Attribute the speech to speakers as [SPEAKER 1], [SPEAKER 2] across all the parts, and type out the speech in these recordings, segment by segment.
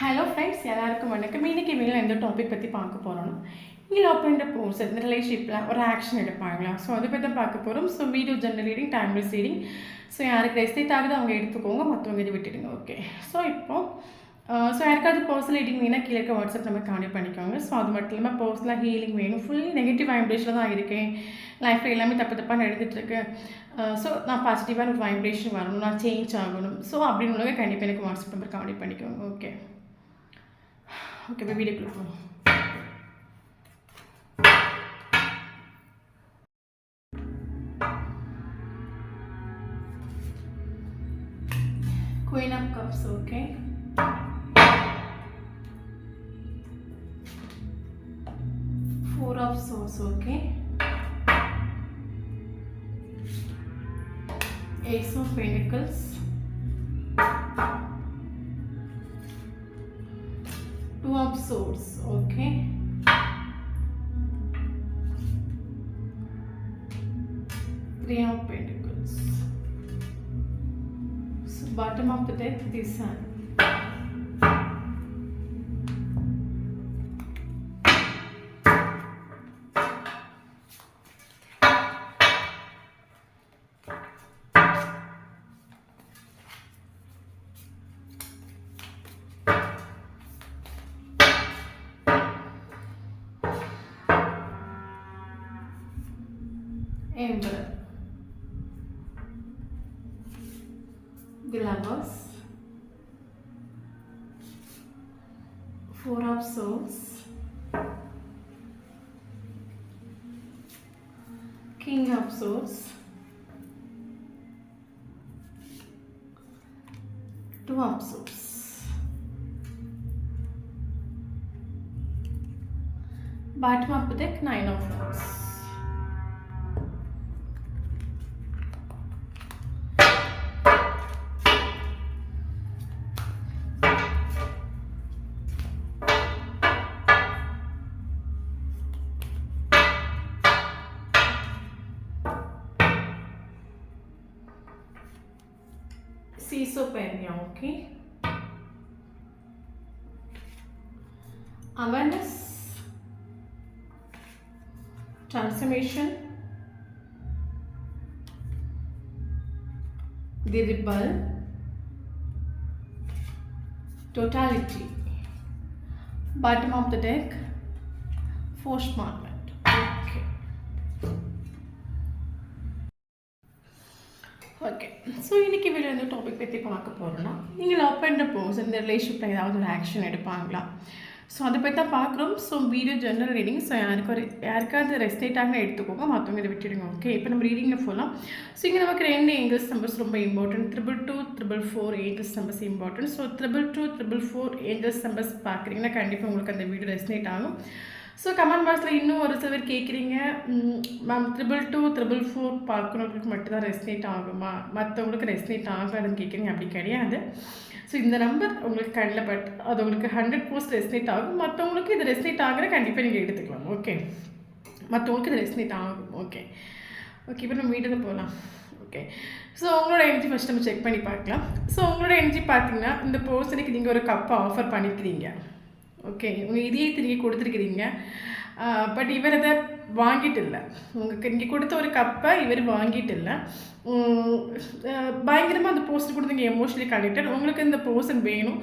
[SPEAKER 1] Hello friends, எல்லாருக்கும் வணக்கம். இன்றைக்கி வீடியோவில் எந்த டாபிக் பற்றி பார்க்க போகிறோன்னா, இங்கே லவ் பண்ணுற போர்ஸ் இந்த ரிலேஷன்ஷிப்பில் ஒரு ஆக்ஷன் எடுப்பாங்களா, ஸோ அதை பற்றி தான் பார்க்க போகிறோம். So video general reading, timeless reading. So யாருக்கு ரெஸ்டேட் ஆகுது அவங்க எடுத்துக்கோங்க, மற்றவங்க இது விட்டுடுங்க. ஓகே, ஸோ இப்போது யாருக்காவது பர்சனல் ரீடிங் வேணால் கீழே வாட்ஸ்அப் நம்ம கான்டெக்ட் பண்ணிக்கோங்க. ஸோ அது மட்டும் இல்லாமல் பர்சனலாக ஹீலிங் வேணும், ஃபுல்லி நெகட்டிவ் வைப்ரேஷனில் தான் இருக்கேன், லைஃப்பில் எல்லாமே தப்பாக நடந்துகிட்ருக்கு, ஸோ நான் பாசிட்டிவான ஒரு வைப்ரேஷன் வரணும், நான் சேஞ்ச் ஆகணும். ஸோ அப்படின்னு கண்டிப்பாக எனக்கு வாட்ஸ்அப் நம்பர் கான்டெக்ட் பண்ணிக்கோங்க. ஓகே வீடியோக்குள்ள போகணும். Queen of Cups, okay. Four of Swords, okay. Ace of Pentacles. Two of Swords, okay. Three of Pentacles. So bottom of the deck, the Sun. Emperor. The Lovers. Four of Swords. King of Swords. Two of Swords. Bottom of the deck, Nine of Wands. Schizophrenia, okay. Awareness, transformation, the rebel, totality. Bottom of the deck, forced movement. Okay, so இன்றைக்கி video வந்து topic பற்றி பார்க்க போகிறோன்னா, நீங்கள் love பண்ணுற person இந்த ரிலேஷன்ஷிப்பில் ஏதாவது ஒரு ஆக்ஷன் எடுப்பாங்களா, ஸோ அதை பற்றி தான் பார்க்குறோம். So video general reading. So யாருக்காவது ரெஸ்டேட் ஆக எடுத்துக்கோங்க, மற்றவங்க இதை விட்டுடுங்க. ஓகே, இப்போ நம்ம ரீடிங்கில் போகலாம். ஸோ இங்கே நமக்கு ரெண்டு ஏஞ்சல்ஸ் நம்பர்ஸ் ரொம்ப important. 222 angels numbers important. So 222 angels numbers பார்க்குறீங்கன்னா கண்டிப்பாக உங்களுக்கு அந்த வீடியோ ரெஸ்னேட் ஆகும். ஸோ கமெண்ட் பாக்ஸில் இன்னும் ஒரு சில பேர் கேட்குறீங்க, மேம் 222 பார்க்குறவங்களுக்கு மட்டும்தான் ரெஸ்னேட் ஆகுமா, மற்றவங்களுக்கு ரெஸ்னேட் ஆகாதுன்னு கேட்குறீங்க. அப்படி கிடையாது. ஸோ இந்த நம்பர் உங்களுக்கு கண்ணில் அது உங்களுக்கு 100% ரெஸ்னேட் ஆகும். மற்றவங்களுக்கு இது ரெஸ்னேட் ஆகிற கண்டிப்பாக நீங்கள் எடுத்துக்கலாம். ஓகே, மற்றவங்களுக்கு இது ரெஸ்னேட் ஆகும். ஓகே, இப்போ நம்ம வீட்டுக்கு போகலாம். ஓகே, ஸோ உங்களோட எனர்ஜி ஃபஸ்ட் நம்ம செக் பண்ணி பார்க்கலாம். ஸோ உங்களோட எனர்ஜி பார்த்தீங்கன்னா, இந்த பர்சனுக்கு நீங்கள் ஒரு கப்பை ஆஃபர் பண்ணிக்கிறீங்க. ஓகே, உங்கள் இதயத்தை நீங்கள் கொடுத்துருக்கிறீங்க, பட் இவர் அதை வாங்கிட்டு இல்லை. உங்களுக்கு நீங்கள் கொடுத்த ஒரு கப்பை இவர் வாங்கிட்டு இல்லை. பயங்கரமாக அந்த பர்சன் கூட நீங்கள் எமோஷனலி கனெக்டட். உங்களுக்கு இந்த பர்சன் வேணும்.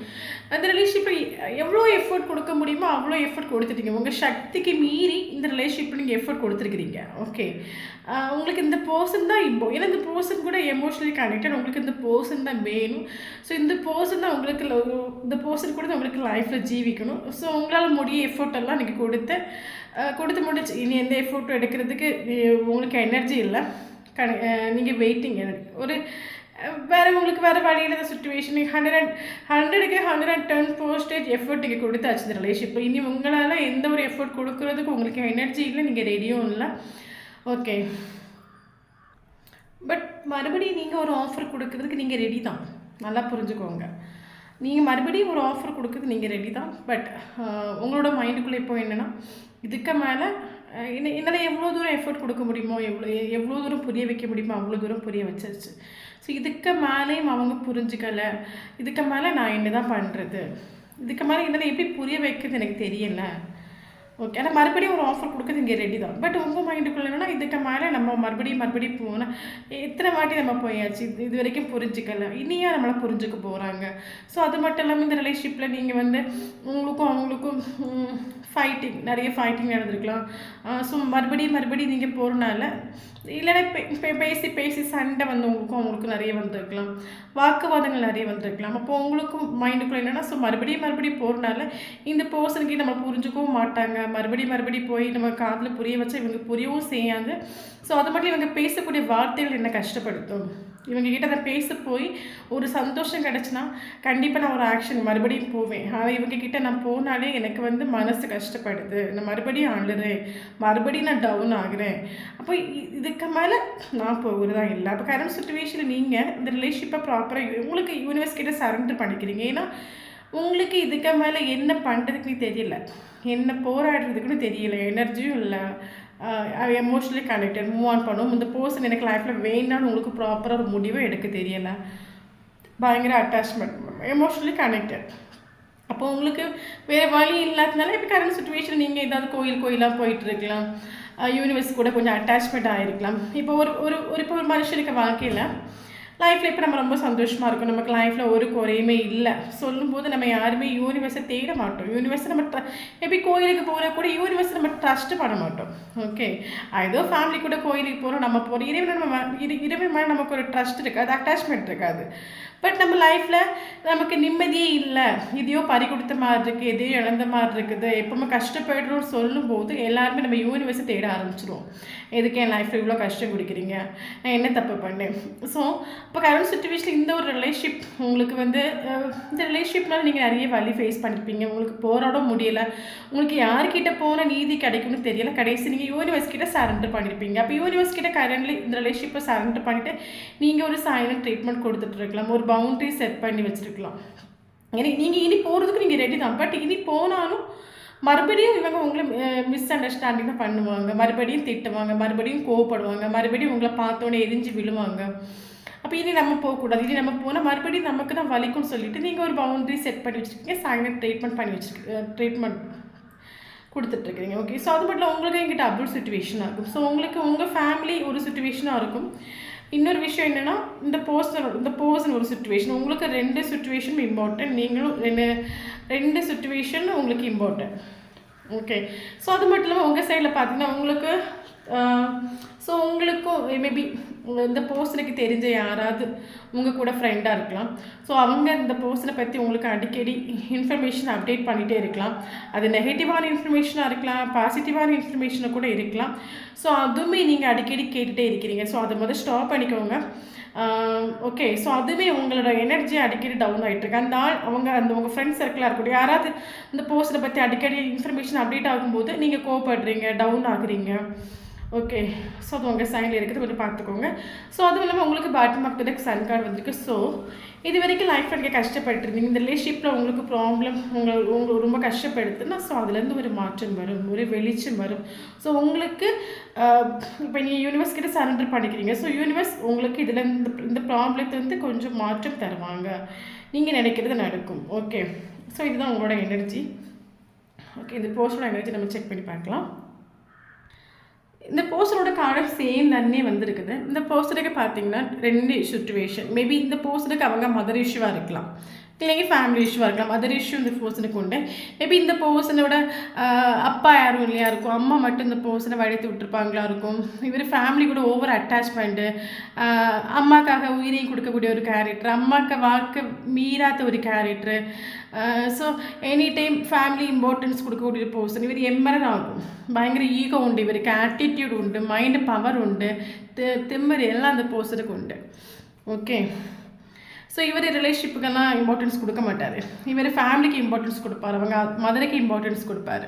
[SPEAKER 1] அந்த ரிலேஷன்ஷிப்பில் எவ்வளோ எஃபர்ட் கொடுக்க முடியுமோ அவ்வளோ எஃபர்ட் கொடுத்துட்டீங்க. உங்கள் சக்திக்கு மீறி இந்த ரிலேஷன்ஷிப்பில் நீங்கள் எஃபர்ட் கொடுத்துருக்கிறீங்க. ஓகே, உங்களுக்கு இந்த பர்சன் தான் இப்போ, ஏன்னா இந்த பர்சன் கூட எமோஷனலி கனெக்டட். உங்களுக்கு இந்த பர்சன் தான் வேணும். ஸோ இந்த பர்சன் தான் உங்களுக்கு, இந்த பர்சன் கூட தான் உங்களுக்கு லைஃப்பில் ஜீவிக்கணும். ஸோ உங்களால் முடிய எஃபோர்ட் எல்லாம் நீங்கள் கொடுத்து முடிச்சு இனி எந்த எஃபோர்ட்டும் எடுக்கிறதுக்கு உங்களுக்கு எனர்ஜி இல்லை. நீங்கள் வெயிட்டிங் ஒரு உங்களுக்கு வேறு வழியில் தான் சுச்சுவேஷன் 100க்கு 110% எஃபர்ட் நீங்கள் கொடுத்தாச்சு இந்த ரிலேஷன்ஷிப். இனி உங்களால் எந்த ஒரு எஃபர்ட் கொடுக்குறதுக்கு உங்களுக்கு எனர்ஜி இல்லை, நீங்கள் ரெடியும் இல்லை. ஓகே, பட் மறுபடியும் நீங்கள் ஒரு ஆஃபர் கொடுக்குறதுக்கு நீங்கள் ரெடி தான். நல்லா புரிஞ்சுக்கோங்க, நீங்கள் மறுபடியும் ஒரு ஆஃபர் கொடுக்குறது நீங்கள் ரெடி தான். பட் உங்களோட மைண்டுக்குள்ளே இப்போ என்னென்னா, இதுக்கு மேலே என்னால் எவ்வளோ தூரம் எஃபர்ட் கொடுக்க முடியுமோ, எவ்வளோ தூரம் புரிய வைக்க முடியுமோ அவ்வளோ தூரம் புரிய வச்சிருச்சு. ஸோ இதுக்கு மேலேயும் அவங்க புரிஞ்சுக்கலை, இதுக்கு மேலே நான் என்ன தான் பண்ணுறது, இதுக்கு மேலே இதெல்லாம் எப்படி புரிய வைக்கிறது எனக்கு தெரியல. ஓகே, ஆனால் மறுபடியும் ஒரு ஆஃபர் கொடுக்குறது இங்கே ரெடி தான். பட் உங்கள் மைண்டுக்குள்ள என்னன்னா இதுக்கு மேலே நம்ம மறுபடியும் போனால் எத்தனை வாட்டி நம்ம போயாச்சு, இது வரைக்கும் புரிஞ்சுக்கல, இனியா நம்மளை புரிஞ்சுக்க போகிறாங்க. ஸோ அது மட்டும் இல்லாமல் இந்த ரிலேஷன்ஷிப்பில் நீங்கள் வந்து உங்களுக்கும் அவங்களுக்கும் நிறைய ஃபைட்டிங் நடந்திருக்கலாம். ஸோ மறுபடியும் நீங்கள் போகிறனால இல்லைன்னா பேசி சண்டை வந்து அவங்களுக்கும் நிறைய வந்திருக்கலாம், வாக்குவாதங்கள் நிறைய வந்திருக்கலாம். அப்போ உங்களுக்கும் மைண்டுக்குள்ள என்னென்னா ஸோ மறுபடியும் போகிறனால இந்த பர்சனுக்கு நம்ம புரிஞ்சுக்கவும் மாட்டாங்க. மறுபடியும் போய் நம்ம காதில் புரிய வச்சா இவங்க புரியவும் செய்யாது. ஸோ அது மட்டும் இவங்க பேசக்கூடிய வார்த்தைகள் என்ன கஷ்டப்படுத்தும். இவங்ககிட்ட அதை பேச போய் ஒரு சந்தோஷம் கிடச்சின்னா கண்டிப்பாக நான் ஒரு ஆக்ஷன் மறுபடியும் போவேன். ஆனால் இவங்ககிட்ட நான் போனாலே எனக்கு வந்து மனசு கஷ்டப்படுது, நான் மறுபடியும் அழுறேன், மறுபடியும் நான் டவுன் ஆகுறேன். அப்போ இதுக்கு மேலே நான் போகிறதா இல்லை. அப்போ கரண்ட் சுச்சுவேஷனில் நீங்கள் இந்த ரிலேஷன்ஷிப்பை ப்ராப்பராக உங்களுக்கு யூனிவர்ஸ் கிட்ட சரண்டர் பண்ணிக்கிறீங்க. ஏன்னா உங்களுக்கு இதுக்கு மேலே என்ன பண்ணுறதுக்குன்னு தெரியல, என்ன போராடுறதுக்குன்னு தெரியல, எனர்ஜியும் இல்லை, எமோஷ்னலி கனெக்டட், மூவ் ஆன் பண்ணும். இந்த பர்சன் எனக்கு லைஃப்பில் வேண்டான்னு உங்களுக்கு ப்ராப்பராக ஒரு முடிவும் எடுக்க தெரியலை, பயங்கர அட்டாச்மெண்ட், எமோஷ்னலி கனெக்டட். அப்போ உங்களுக்கு வேறு வழி இல்லாததுனால இப்போ கரண்ட் சுச்சுவேஷன் நீங்கள் ஏதாவது கோயிலாக போயிட்டுருக்கலாம், யூனிவர்ஸ் கூட கொஞ்சம் அட்டாச்மெண்ட் ஆகிருக்கலாம். இப்போ ஒரு மனுஷனுக்கு வாழ்க்கையில் லைஃப்பில் இப்போ நம்ம ரொம்ப சந்தோஷமாக இருக்கும், நமக்கு லைஃப்பில் ஒரு குறையுமே இல்லை சொல்லும்போது நம்ம யாருமே யூனிவர்ஸை தேட மாட்டோம். யூனிவர்ஸை நம்ம மேபி கோயிலுக்கு போகிற கூட யூனிவர்ஸை நம்ம ட்ரஸ்ட் பண்ண மாட்டோம். ஓகே, ஏதோ ஃபேமிலி கூட கோயிலுக்கு போகிறோம், நம்ம போகிறோம், இறைவன் மேலே நமக்கு ஒரு ட்ரஸ்ட் இருக்காது, அட்டாச்மெண்ட் இருக்காது. பட் நம்ம லைஃப்பில் நமக்கு நிம்மதியே இல்லை, எதையோ பறி கொடுத்த மாதிரி இருக்குது, எதையோ இழந்த மாதிரி இருக்குது, எப்பவுமே கஷ்டப்படுறோம்னு சொல்லும்போது எல்லாருமே நம்ம யூனிவர்ஸை தேட ஆரம்பிச்சிடுவோம். எதுக்கு என் லைஃப்பில் இவ்வளோ கஷ்டம் கொடுக்குறீங்க, நான் என்ன தப்பு பண்ணேன். ஸோ இப்போ கரண்ட் சுச்சுவேஷனில் இந்த ஒரு ரிலேஷன்ஷிப் உங்களுக்கு வந்து இந்த ரிலேஷன்ஷிப்னால நீங்கள் நிறைய வழி ஃபேஸ் பண்ணியிருப்பீங்க, உங்களுக்கு போராட முடியலை, உங்களுக்கு யார்கிட்ட போனால் நீதி கிடைக்கும்னு தெரியல, கடைசி நீங்கள் யூனிவர்ஸ் கிட்ட சரண்டர் பண்ணியிருப்பீங்க. அப்போ யூனிவர்ஸ் கிட்ட கரண்ட்லி இந்த ரிலேஷன்ஷிப்பை சரண்டர் பண்ணிவிட்டு நீங்கள் ஒரு சைலண்ட் ட்ரீட்மெண்ட் கொடுத்துட்ருக்கலாம், ஒரு பவுண்டரி செட் பண்ணி வச்சுருக்கலாம். ஏன்னா நீங்கள் இனி போகிறதுக்கு நீங்கள் ரெடி தான். பட் இனி போனாலும் மறுபடியும் இவங்க உங்களை மிஸ் அண்டர்ஸ்டாண்டிங் தான் பண்ணுவாங்க, மறுபடியும் திட்டுவாங்க, மறுபடியும் கோவப்படுவாங்க, மறுபடியும் உங்களை பார்த்தோன்னே எரிஞ்சு விழுவாங்க. அப்போ இனி நம்ம போகக்கூடாது, இனி நம்ம போனால் மறுபடியும் நமக்கு தான் வலிக்கும்னு சொல்லிட்டு நீங்கள் ஒரு பவுண்டரி செட் பண்ணி வச்சுருக்கீங்க, சைலண்ட் ட்ரீட்மெண்ட் பண்ணி ட்ரீட்மெண்ட் கொடுத்துட்ருக்கீங்க. ஓகே, ஸோ அது மட்டும் உங்களுக்கு எங்கிட்ட டபுள் சுச்சுவேஷனாக இருக்கும். ஸோ உங்களுக்கு உங்கள் ஃபேமிலி ஒரு சுச்சுவேஷனாக இருக்கும். இன்னொரு விஷயம் என்னென்னா இந்த பர்சன் ஒரு சுச்சுவேஷன், உங்களுக்கு 2 சுச்சுவேஷனும் இம்பார்ட்டன்ட், நீங்களும் ரெண்டு சுச்சுவேஷன் உங்களுக்கு இம்பார்ட்டன்ட். ஓகே, ஸோ அது மட்டும் இல்லாமல் உங்கள் சைடில் பார்த்தீங்கன்னா உங்களுக்கு ஸோ உங்களுக்கும் மேபி இந்த பர்சனுக்கு தெரிஞ்ச யாராவது உங்கள் கூட ஃப்ரெண்டாக இருக்கலாம். ஸோ அவங்க இந்த பர்சனை பற்றி உங்களுக்கு அடிக்கடி இன்ஃபர்மேஷன் அப்டேட் பண்ணிகிட்டே இருக்கலாம். அது நெகட்டிவான இன்ஃபர்மேஷனாக இருக்கலாம், பாசிட்டிவான இன்ஃபர்மேஷனாக கூட இருக்கலாம். ஸோ அதுவுமே நீங்கள் அடிக்கடி கேட்டுகிட்டே இருக்கிறீங்க. ஸோ அதை முதல் ஸ்டாப் பண்ணிக்கோங்க. ஓகே, ஸோ அதுவே உங்களோட எனர்ஜி அடிக்கடி டவுன் ஆகிட்டுருக்கு. உங்கள் ஃப்ரெண்ட்ஸ் சர்க்கிளாக இருக்கட்டும், யாராவது இந்த பர்சனை பற்றி அடிக்கடி இன்ஃபர்மேஷன் அப்டேட் ஆகும்போது நீங்கள் கோவப்படுறீங்க, டவுன் ஆகுறீங்க. ஓகே, ஸோ அது உங்கள் சைனில் இருக்குது, கொஞ்சம் பார்த்துக்கோங்க. ஸோ அதுவும் இல்லாமல் உங்களுக்கு bottom of the sun card வந்திருக்கு. ஸோ இது வரைக்கும் லைஃப்பில் நீங்கள் கஷ்டப்பட்டுருந்தீங்க, இந்த ரிலேஷன்ஷிப்பில் உங்களுக்கு ப்ராப்ளம் உங்களுக்கு ரொம்ப கஷ்டப்படுத்துன்னா ஸோ அதுலேருந்து ஒரு மாற்றம் வரும், ஒரு வெளிச்சம் வரும். ஸோ உங்களுக்கு இப்போ நீங்கள் யூனிவர்ஸ் கிட்ட சரண்டர் பண்ணிக்கிறீங்க. ஸோ யூனிவர்ஸ் உங்களுக்கு இதில் இந்த ப்ராப்ளத்தை வந்து கொஞ்சம் மாற்றம் தருவாங்க, நீங்கள் நினைக்கிறது நடக்கும். ஓகே, ஸோ இதுதான் உங்களோட எனர்ஜி. ஓகே, இந்த பர்சனோட எனர்ஜி நம்ம செக் பண்ணி பார்க்கலாம். இந்த பர்சனோட கார்டு சேம் தண்ணே வந்திருக்குது. இந்த பர்சனுக்கு பார்த்தீங்கன்னா 2 சுச்சுவேஷன். மேபி இந்த பர்சனுக்கு அவங்க மதர் இஷ்யூவாக இருக்கலாம், இல்லைங்க ஃபேமிலி இஷ்யூவாக இருக்கலாம். மதர் இஷ்யூ இந்த பர்சனுக்கு உண்டு. மேபி இந்த பர்சனோட அப்பா யாரும் இல்லையா இருக்கும், அம்மா மட்டும் இந்த பர்சனை வழித்து விட்டுருப்பாங்களா இருக்கும். இவர் ஃபேமிலி கூட ஓவர் அட்டாச்மெண்ட்டு, அம்மாக்காக உயிரையும் கொடுக்கக்கூடிய ஒரு கேரக்டர், அம்மாவுக்கு வாழ்க்கை மீறாத ஒரு character. So any time family importance கொடுக்கக்கூடிய பர்சன். இவர் எம்மரர் ஆகும், பயங்கர ஈகோ உண்டு, இவருக்கு ஆட்டிடியூட் உண்டு, மைண்டு பவர் உண்டு, திமிரு எல்லாம் அந்த பர்சனுக்கு உண்டு. ஓகே, ஸோ இவர் ரிலேஷன்ஷிப்புக்கெல்லாம் இம்பார்ட்டன்ஸ் கொடுக்க மாட்டார். இவர் ஃபேமிலிக்கு இம்பார்ட்டன்ஸ் கொடுப்பார், அவங்க மதருக்கு இம்பார்ட்டன்ஸ் கொடுப்பார்.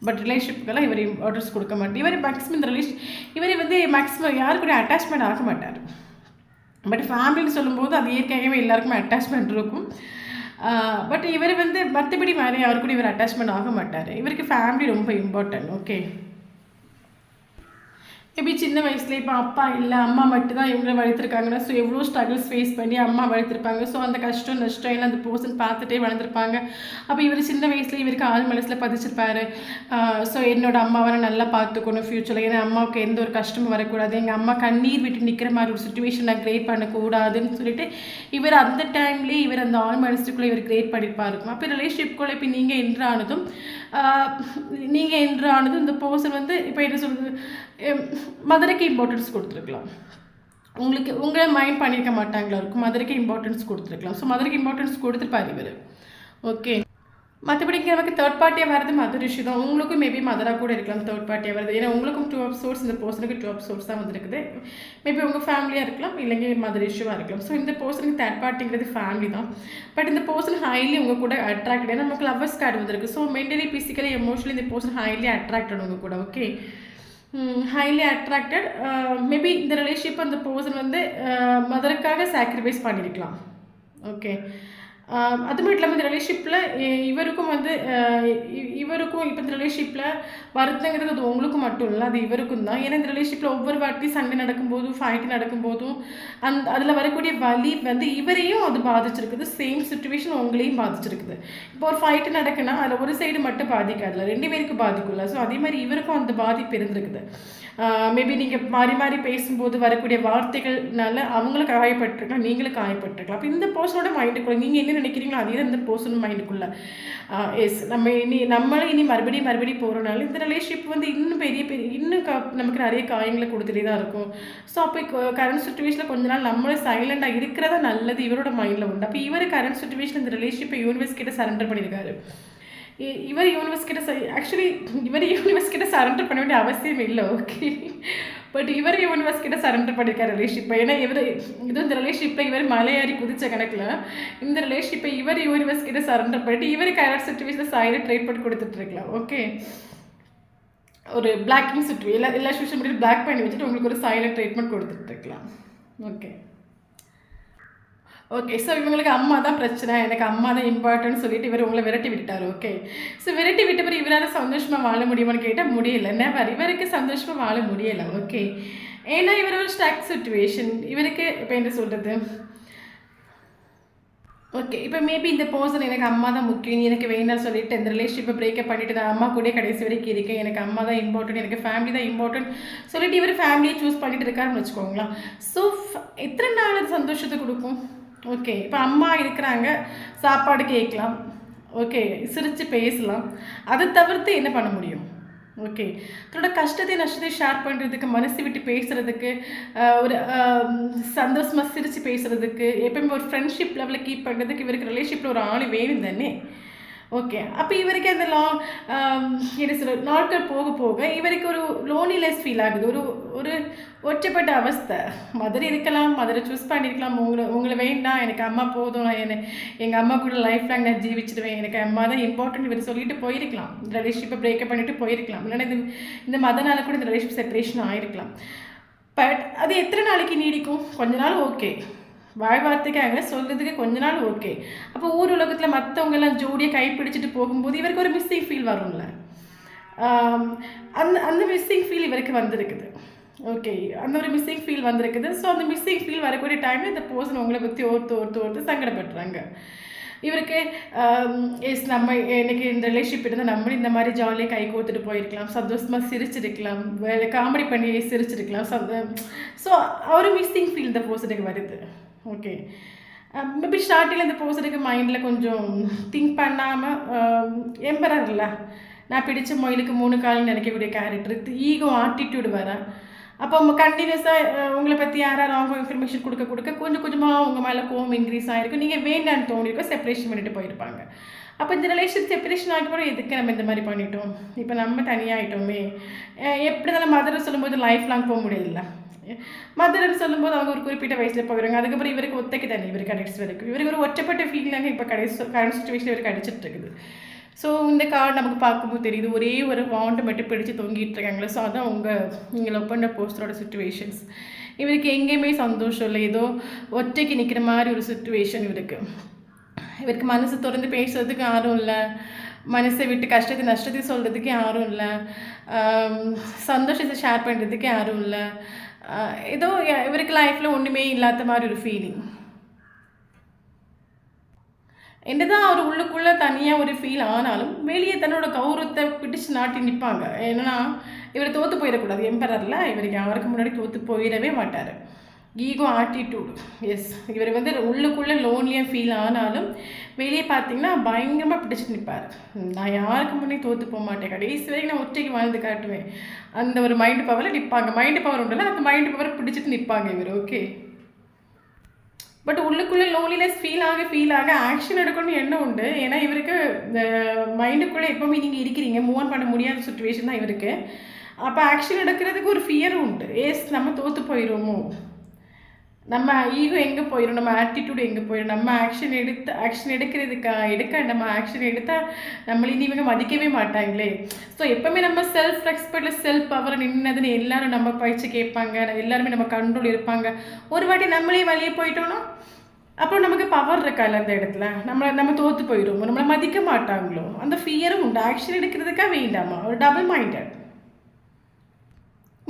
[SPEAKER 1] பட் ரிலேஷன்ஷிப்புக்கெல்லாம் இவர் இம்பார்ட்டன்ஸ் கொடுக்க மாட்டார். இவர் மேக்ஸிமம் இந்த இவர் வந்து மேக்ஸிமம் யாரு கூட அட்டாச்மெண்ட் ஆக மாட்டார். பட் ஃபேமிலின்னு சொல்லும்போது அது ஏற்கனவே எல்லாருக்குமே அட்டாச்மெண்ட் இருக்கும். பட் இவர் வந்து மற்றபடி வேறு யாரு கூட இவர் அட்டாச்மெண்ட் ஆக மாட்டார். இவருக்கு ஃபேமிலி ரொம்ப இம்பார்ட்டன்ட். ஓகே, மேபி சின்ன வயசுல இப்போ அப்பா இல்லை அம்மா மட்டும் தான் இவங்களை வளர்த்துருக்காங்கன்னா ஸோ எவ்வளோ ஸ்ட்ரகிள்ஸ் ஃபேஸ் பண்ணி அம்மா வளர்த்துருப்பாங்க. ஸோ அந்த கஷ்டம் நஷ்டம் எல்லாம் அந்த பர்சன் பார்த்துட்டே வளர்ந்துருப்பாங்க. அப்போ இவர் சின்ன வயசுல இவருக்கு ஆள் மனசில் பதிச்சிருப்பாரு. ஸோ என்னோட அம்மாவை நான் நல்லா பார்த்துக்கணும் ஃப்யூச்சரில், ஏன்னா அம்மாவுக்கு எந்த ஒரு கஷ்டமும் வரக்கூடாது, எங்கள் அம்மா கண்ணீர் விட்டு நிற்கிற மாதிரி ஒரு சுச்சுவேஷன் நான் கிரியேட் பண்ணக்கூடாதுன்னு சொல்லிட்டு இவர் அந்த டைம்லேயே இவர் அந்த ஆள் மனசுக்குள்ளே இவர் கிரியேட் பண்ணியிருப்பாருக்கும். அப்போ ரிலேஷன்ஷிப்குள்ளே இப்போ நீங்கள் என்ட்ரானதும் இந்த பர்சன் வந்து இப்போ என்ன சொல்கிறது, மதருக்கு இம்பார்ட்டன்ஸ் கொடுத்துருக்கலாம். உங்களை மைண்ட் பண்ணியிருக்க மாட்டாங்களா இருக்கும், மதருக்கு இம்பார்ட்டன்ஸ் கொடுத்துருக்கலாம். ஸோ மதருக்கு இம்பார்ட்டன்ஸ் கொடுத்துருப்பார் இவர். ஓகே, மற்றபடி நமக்கு தேர்ட் பார்ட்டியாக வரது மதர் இஷ்யூ தான். உங்களுக்கும் மேபி மதராக கூட இருக்கலாம் தேர்ட் பார்ட்டியாக வருது. ஏன்னா உங்களுக்கும் 2 of swords, இந்த பர்சனுக்கு 2 of swords தான் வந்துருக்குது. மேபி உங்கள் ஃபேமிலியாக இருக்கலாம், இல்லைங்க மதர் இஷ்யூவாக இருக்கலாம். ஸோ இந்த பர்சனுக்கு தேர்ட் பார்ட்டிங்கிறது ஃபேமிலி தான். பட் இந்த பர்சன் ஹைலி உங்கள் கூட அட்ராக்ட், ஏன்னா நமக்கு லவ்வர்ஸ் கார்டு வந்துருக்கு. ஸோ மென்டலி ஃபிசிக்கலி எமோஷனலி இந்த பர்சன் ஹைலி அட்ராக்டட் உங்கள் கூட. Okay, highly attracted. மேபி இந்த ரிலேஷன்ஷிப் அந்த பர்சன் வந்து மதருக்காக சாக்ரிஃபைஸ் பண்ணியிருக்கலாம். ஓகே, அது மட்டும் இல்லாமல் இந்த ரிலேஷன்ஷிப்பில் இவருக்கும் வந்து இவருக்கும் இப்போ இந்த ரிலேஷன்ஷிப்பில் வருத்தங்கிறது அது உங்களுக்கும் மட்டும் இல்லை, அது இவருக்கும் தான். ஏன்னா இந்த ரிலேஷன்ஷிப்பில் ஒவ்வொரு வாட்டி சண்டை நடக்கும்போதும் ஃபைட்டு நடக்கும்போதும் அதில் வரக்கூடிய வலி வந்து இவரையும் அது பாதிச்சிருக்குது. சேம் சுச்சுவேஷன் உங்களையும் பாதிச்சிருக்குது. இப்போ ஒரு ஃபைட்டு நடக்குன்னா அதில் ஒரு சைடு மட்டும் பாதிக்காதுல, 2 பேருக்கு பாதிக்கும்ல. ஸோ அதே மாதிரி இவருக்கும் அந்த பாதிப்பு இருந்திருக்குது. மேபி நீங்கள் மாறி மாறி பேசும்போது வரக்கூடிய வார்த்தைகள்னால அவங்களும் காயப்பட்டிருக்கலாம், நீங்களும் காயப்பட்டிருக்கலாம். அப்போ இந்த பர்சனோட மைண்டுக்குள்ளே நீங்கள் என்ன நினைக்கிறீங்களோ அதே தான் இந்த பர்சன் மைண்டுக்குள்ளே. எஸ், நம்மளே இனி மறுபடியும் போகிறனால இந்த ரிலேஷன்ஷிப் வந்து இன்னும் இன்னும் நமக்கு நிறைய காயங்களை கொடுத்துட்டே தான் இருக்கும். ஸோ அப்போ கரண்ட் சுச்சுவேஷனில் கொஞ்ச நாள் நம்மளே சைலண்டாக இருக்கிறதா நல்லது இவரோட மைண்டில் உண்டு. அப்போ இவர் கரண்ட் சுச்சுவேஷன் இந்த ரிலேஷன்ஷிப்பை யூனிவர்ஸ் கிட்ட சரண்டர் பண்ணியிருக்காரு. இவர் யூனிவர்ஸ் கிட்ட ஆக்சுவலி இவர் யூனிவர்ஸ் கிட்ட சரண்டர் பண்ண வேண்டிய அவசியம் இல்லை. ஓகே, பட் இவர் யூனிவர்ஸ் கிட்ட சரண்டர் பண்ணியிருக்காரு ரிலேஷன்ஷிப்பை. ஏன்னா இந்த ரிலேஷன்ஷிப்பில் இவர் மலையாரி குதிச்ச கணக்கில் இந்த ரிலேஷன்ஷிப்பை இவர் யூனிவர்ஸ் கிட்ட சரண்டர் பண்ணிட்டு இவர் கரெக்ட் சுச்சுவேஷனில் சைலண்ட் ட்ரீட் பண்ணி கொடுத்துட்ருக்கலாம். ஓகே, ஒரு பிளாக்கிங் சுச்சுவேஷன் எல்லா சோஷியல் மீடியா பிளாக் பண்ணி வச்சுட்டு உங்களுக்கு ஒரு சைலண்ட் ட்ரீட்மெண்ட் கொடுத்துட்ருக்கலாம். ஓகே, ஸோ இவங்களுக்கு அம்மா தான் பிரச்சனை, எனக்கு அம்மா தான் இம்பார்ட்டன்ட் சொல்லிட்டு இவர் உங்களை விரட்டி விட்டுட்டார். ஓகே, ஸோ விரட்டி விட்ட பிறகு இவரால் சந்தோஷமாக வாழ முடியுமான்னு கேட்டால் முடியலை. நெவர், இவருக்கு சந்தோஷமாக வாழ முடியலை. ஓகே, ஏன்னா இவர் ஒரு ஸ்டக் சுச்சுவேஷன். இவருக்கு இப்போ என்ன சொல்கிறது, ஓகே, இப்போ மேபி இந்த பர்சன் எனக்கு அம்மா தான் முக்கியம், எனக்கு வேணாம் சொல்லிட்டு இந்த ரிலேஷன்ஷிப்பை பிரேக்கப் பண்ணிவிட்டு நான் அம்மா கூட கடைசி வரைக்கும் இருக்கேன், எனக்கு அம்மா தான் இம்பார்ட்டன்ட், எனக்கு ஃபேமிலி தான் இம்பார்ட்டன்ட் சொல்லிட்டு இவர் ஃபேமிலியை சூஸ் பண்ணிட்டு இருக்காருன்னு வச்சுக்கோங்களேன். ஸோ எத்தனை நாள் அது சந்தோஷத்தை கொடுக்கும்? ஓகே, இப்போ அம்மா இருக்கிறாங்க, சாப்பாடு கேட்கலாம், ஓகே, சிரித்து பேசலாம், அதை தவிர்த்து என்ன பண்ண முடியும்? ஓகே, தன்னோட கஷ்டத்தை நஷ்டத்தை ஷேர் பண்ணுறதுக்கு, மனசு விட்டு பேசுகிறதுக்கு, ஒரு சந்தோஷமாக சிரித்து பேசுகிறதுக்கு, எப்பயுமே ஒரு ஃப்ரெண்ட்ஷிப் லெவலில் கீப் பண்ணுறதுக்கு இவருக்கு ரிலேஷன்ஷிப்பில் ஒரு ஆள் வேணும் தானே. ஓகே, அப்போ இவருக்கு அந்த என்ன சொல்ற நாட்கள் போக போக இவருக்கு ஒரு லோனிலெஸ் ஃபீல் ஆகுது, ஒரு ஒற்றைப்பட்ட அவஸ்தை. மதர் இருக்கலாம், மதரை சூஸ் பண்ணியிருக்கலாம், உங்களை வேண்டாம், எனக்கு அம்மா போதும், எங்கள் அம்மா கூட லைஃப் லாங் நான் ஜீவிச்சிடுவேன், எனக்கு அம்மா தான் இம்பார்ட்டன்ட் இவர் சொல்லிட்டு போயிருக்கலாம், இந்த ரிலேஷன்ஷிப்பை பிரேக்கப் பண்ணிட்டு போயிருக்கலாம், இல்லைன்னா இந்த மதனால கூட இந்த ரிலேஷன்ஷிப் செப்பரேஷன் ஆகிருக்கலாம். பட் அது எத்தனை நாளைக்கு நீடிக்கும்? கொஞ்ச நாள் ஓகே, வாழ்வார்த்தைக்காக சொல்கிறதுக்கு கொஞ்ச நாள் ஓகே. அப்போ ஊர் உலகத்தில் மற்றவங்கெல்லாம் ஜோடியை கைப்பிடிச்சிட்டு போகும்போது இவருக்கு ஒரு மிஸ்ஸிங் ஃபீல் வரும்ல, அந்த மிஸ்ஸிங் ஃபீல் இவருக்கு வந்திருக்குது. ஓகே, அந்த ஒரு மிஸ்ஸிங் ஃபீல் வந்திருக்குது. ஸோ அந்த மிஸ்ஸிங் ஃபீல் வரக்கூடிய டைமில் இந்த பர்சன் உங்களை பற்றி ஒருத்து சங்கடப்படுறாங்க. இவருக்கு எனக்கு இந்த ரிலேஷன்ஷிப் இருந்தால் நம்மளும் இந்த மாதிரி ஜாலியாக கை கோத்துட்டு போயிருக்கலாம், சந்தோஷமாக சிரிச்சிருக்கலாம், வேலை காமெடி பண்ணி சிரிச்சிருக்கலாம். ஸோ ஒரு மிஸ்ஸிங் ஃபீல் இந்த பர்சனுக்கு வருது. ஓகே, மேபி ஸ்டார்டிங்கில் இந்த பர்சனுக்கு மைண்டில் கொஞ்சம் திங்க் பண்ணாமல் எம்பரர்ல நான் பிடிச்ச மொயிலுக்கு 3 கால்னு நினைக்கக்கூடிய கேரக்டர், ஈகோ ஆட்டிடியூடு வர. அப்போ கண்டினியூஸாக உங்களை பற்றி யாராவது ராங் இன்ஃபர்மேஷன் கொடுக்க கொஞ்சம் கொஞ்சமாக உங்கள் மேலே கோவம் இன்க்ரீஸ் ஆகிருக்கும், நீங்கள் வேண்டான்னு தோணிருக்கோம், செப்பரேஷன் பண்ணிட்டு போயிருப்பாங்க. அப்போ இந்த ரிலேஷன் செப்பரேஷன் ஆகி போகிறோம், எதுக்கு நம்ம இந்த மாதிரி பண்ணிட்டோம், இப்போ நம்ம தனியாகிட்டோமே. எப்படி இருந்தாலும் மதர் சொல்லும்போது லைஃப் லாங் போக முடியல, மதர்ன்னு சொல்லும்போது அவங்க ஒரு குறிப்பிட்ட வயசில் போயிடுவாங்க. அதுக்கப்புறம் இவருக்கு ஒத்தைக்கு தானே இவருக்கு கடைசி வரைக்கும் இவருக்கு ஒரு ஒற்றப்பட்ட ஃபீலிங்காக இப்போ கரண்ட் சுச்சுவேஷன் இவருக்கு அடிச்சிட்டு இருக்குது. ஸோ இந்த கார்டு நமக்கு பார்க்கும்போது தெரியுது, ஒரே ஒரு வாண்டை மட்டும் பிடிச்சி தொங்கிட்டு இருக்காங்களே. ஸோ அதான் நீங்கள் லவ் பண்ண போஸ்டரோட சுச்சுவேஷன்ஸ். இவருக்கு எங்கேயுமே சந்தோஷம் இல்லை, ஏதோ ஒற்றைக்கு நிற்கிற மாதிரி ஒரு சுச்சுவேஷன் இவருக்கு மனசு திறந்து பேசுறதுக்கு யாரும் இல்லை. மனசை விட்டு கஷ்டத்தை நஷ்டத்தை சொல்கிறதுக்கு யாரும் இல்லை, சந்தோஷத்தை ஷேர் பண்ணுறதுக்கு யாரும் இல்லை. ஏதோ இவருக்கு லைஃப்பில் ஒன்றுமே இல்லாத மாதிரி ஒரு ஃபீலிங். என்னதான் அவர் உள்ளுக்குள்ளே தனியாக ஒரு ஃபீல் ஆனாலும் வெளியே தன்னோட கௌரவத்தை பிடிச்சு நாட்டி நிற்பாங்க. ஏன்னா இவர் தோற்று போயிடக்கூடாது. எம்பரரில் இவருக்கு யாருக்கு முன்னாடி தோற்று போயிடவே மாட்டார். Ego attitude, yes. இவர் வந்து உள்ளுக்குள்ளே லோன்லியாக ஃபீல் ஆனாலும் வெளியே பார்த்தீங்கன்னா பயங்கரமாக பிடிச்சிட்டு நிற்பார். நான் யாருக்கு முன்னே தோற்று போக மாட்டேன், கடைசி வரைக்கும் நான் ஒற்றைக்கு வாழ்ந்து காட்டுவேன். அந்த ஒரு மைண்டு பவரில் நிற்பாங்க. மைண்டு பவர் உண்டல, அந்த மைண்டு பவர் பிடிச்சிட்டு நிற்பாங்க இவர். ஓகே, பட் உள்ளுக்குள்ளே லோன்லினஸ் ஃபீல் ஆக ஆக்ஷன் எடுக்கணும்னு எண்ணம் உண்டு. ஏன்னா இவருக்கு இந்த மைண்டுக்குள்ளே எப்போவுமே நீங்கள் இருக்கிறீங்க, மூவ் ஆன் பண்ண முடியாத சுச்சுவேஷன் தான் இவருக்கு. அப்போ ஆக்ஷன் எடுக்கிறதுக்கு ஒரு ஃபியரும் உண்டு. எஸ், நம்ம தோற்று போயிடுவோமோ, நம்ம ஈகோ எங்கே போயிடும், நம்ம ஆட்டிடியூட் எங்கே போயிடும், நம்ம ஆக்ஷன் எடுக்க நம்ம ஆக்ஷன் எடுத்தால் நம்மளை இனி இவங்க மதிக்கவே மாட்டாங்களே. ஸோ எப்போவுமே நம்ம செல்ஃப் ரெஸ்பெக்டில் செல்ஃப் பவர் நின்னதுன்னு எல்லாரும் நம்ம பயிற்சி கேட்பாங்க, எல்லாருமே நம்ம கண்ட்ரோல் இருப்பாங்க. ஒரு வாட்டி நம்மளே வழியே போயிட்டோன்னா அப்புறம் நமக்கு பவர் இருக்காது அந்த இடத்துல, நம்ம தோற்று போயிடுவோம், நம்மளை மதிக்க மாட்டாங்களோ, அந்த ஃபியரும் உண்டு. ஆக்ஷன் எடுக்கிறதுக்காக வேண்டாமா, ஒரு டபுள் மைண்டட்.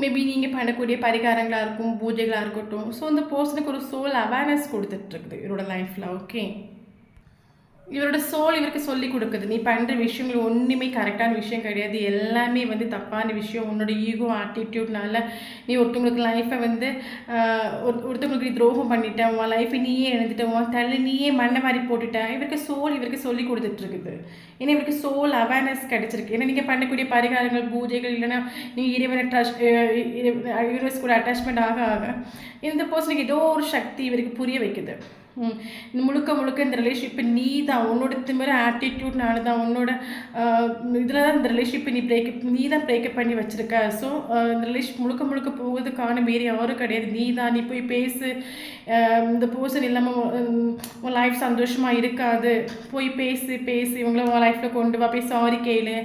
[SPEAKER 1] மேபி நீங்கள் பண்ணக்கூடிய பரிகாரங்களாக இருக்கும், பூஜைகளாக இருக்கட்டும். ஸோ அந்த பர்சனுக்கு ஒரு சோல் அவேர்னஸ் கொடுத்துட்ருக்குது இவரோட லைஃப்பில். ஓகே, இவரோட சோல் இவருக்கு சொல்லி கொடுக்குது, நீ பண்ணுற விஷயங்கள் ஒன்றுமே கரெக்டான விஷயம் கிடையாது, எல்லாமே வந்து தப்பான விஷயம். உன்னோட ஈகோ ஆட்டிடியூட்னால நீ ஒருத்தவங்களுக்கு லைஃப்பை வந்து ஒருத்தவங்களுக்கு நீ துரோகம் பண்ணிட்ட, உன் லைஃப்பை நீயே எழுந்துட்ட, உன் தள்ளி நீயே மண்ணை மாதிரி போட்டுட்ட. இவருக்கு சொல்லி கொடுத்துட்ருக்குது. ஏன்னா இவருக்கு சோல் அவேர்னஸ் கிடச்சிருக்கு. ஏன்னா நீங்கள் பண்ணக்கூடிய பரிகாரங்கள் பூஜைகள் இல்லைன்னா நீங்கள் யூனிவர்ஸ் கூட அட்டாச்மெண்ட் ஆக இந்த பர்சனுக்கு ஏதோ ஒரு சக்தி இவருக்கு புரிய வைக்குது. முழுக்க இந்த ரிலேஷன்ஷிப்பை நீ தான் உன்னோட திமிர ஆட்டிடியூட்னால தான், உன்னோட இதில் தான் இந்த ரிலேஷன்ஷிப்பை நீ தான் பிரேக்கப் பண்ணி வச்சுருக்க. ஸோ இந்த ரிலேஷன் முழுக்க போகிறதுக்கான வேறு யாரும் கிடையாது, நீ போய் பேசு. இந்த பர்சன் இல்லாமல் உன் லைஃப் சந்தோஷமாக இருக்காது, போய் பேசு இவங்கள உன் லைஃப்பில் கொண்டு வா, போய் சாரி கேளு,